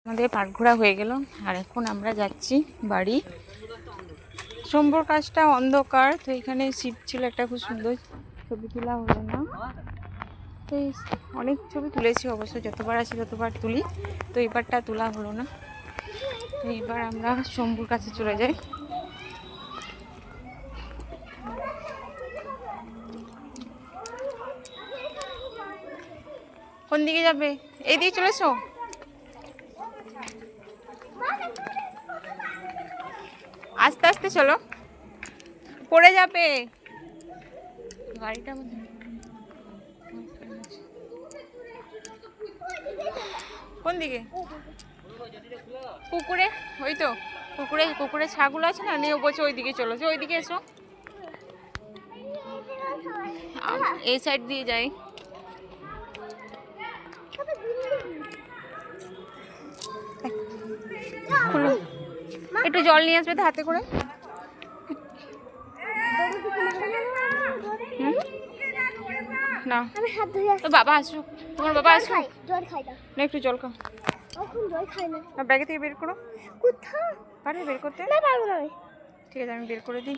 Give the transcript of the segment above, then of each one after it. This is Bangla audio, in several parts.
আমাদের পাট ঘোরা হয়ে গেল আর এখন আমরা যাচ্ছি বাড়ি। শম্ভুর কাজটা অন্ধকার, তো এখানে শিব ছিল একটা, খুব সুন্দর ছবি তোলা হলো না। তো অনেক ছবি তুলেছি অবশ্য, যতবার আসি ততবার তুলি, তো এবারটা তোলা হলো না। তো এবার আমরা শম্ভুর কাছে চলে যাই। কোন দিকে যাবে? এই দিকে চলে এসো। আস্তে আস্তে চলো, পড়ে যাবে গাড়িটা। কোন দিকে? পুকুরে, ওই তো পুকুরে ছাগুলো আছে না, নিয়ে বলছে ওই দিকে চলো, ওই দিকে এসো। এই সাইড দিয়ে যাই। একটু জল নিয়ে আসবে তো হাতে করে। না তো বাবা আসুক, তোমার বাবা আসুক না, একটু জল খাও। ব্যাগে থেকে বের করো। পারবে বের করতে? ঠিক আছে, আমি বের করে দিই।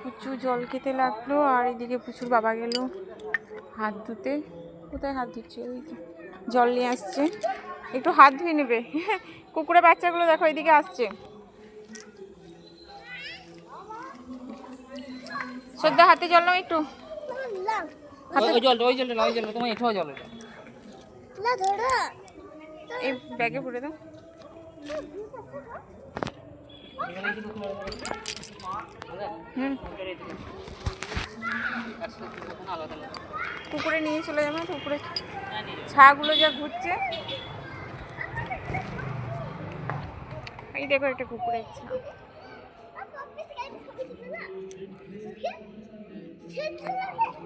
পুচু জল খেতে লাগলো, আর এদিকে পুচুর বাবা গেল হাত ধুতে। কোথায় হাত ধুচ্ছে? ওই জল নিয়ে আসছে, একটু হাত ধুয়ে নেবে। কুকুরের বাচ্চাগুলো দেখো এদিকে আসছে। শ্রদ্ধা হাতে জল নাও একটু। এই ব্যাগে ভরে দাও। পুকুরে নিয়ে চলে যাবো। পুকুরে ছাগুলো যা ঘুরছে, এই দেখো একটা কুকুরের ছা।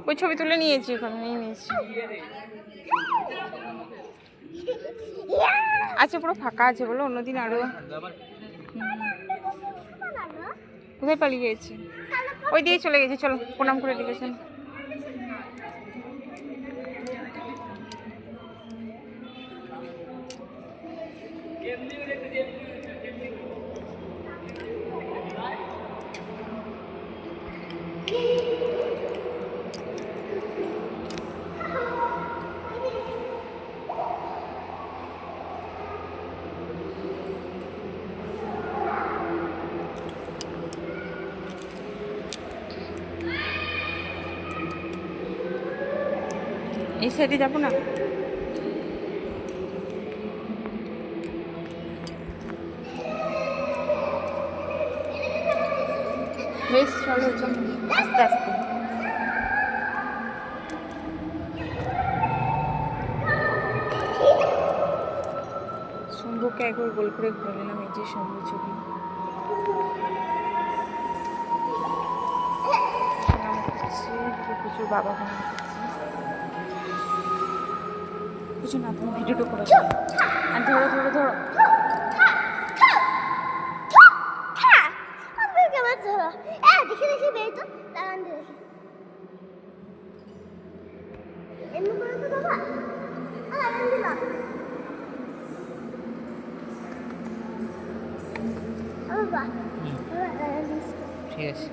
ওই ছবি তুলে নিয়েছি, ওখানে নিয়ে নিয়েছি। আচ্ছা, পুরো ফাঁকা আছে বলো, অন্যদিন আরো। কোথায় পালিয়ে গেছে? ওই দিয়ে চলে গেছে, চলো প্রণাম করে ডেকেছেন। এই সাইডে যাবো না? বেশ, চলো চলো আস্তে আস্তে। শম্ভুকে একবার গোল করে ঘুরে নিলাম। এই যে শম্ভু ছবি, প্রচুর বাবা প্রণাম করছে। কিছু না, তুমি ভিডিওটা করে আর ধরো ধরো ধরো। ঠিক আছে।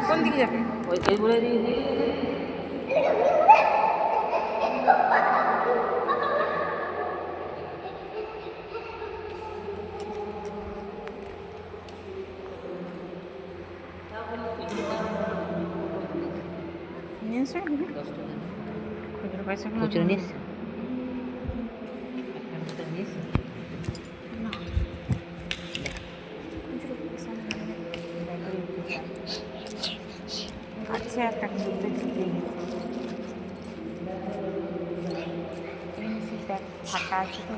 কোন দিকে যাবে? ওই বলে দিই। খুচরো নিস আচ্ছা, একটা ফাঁকা আছে তো।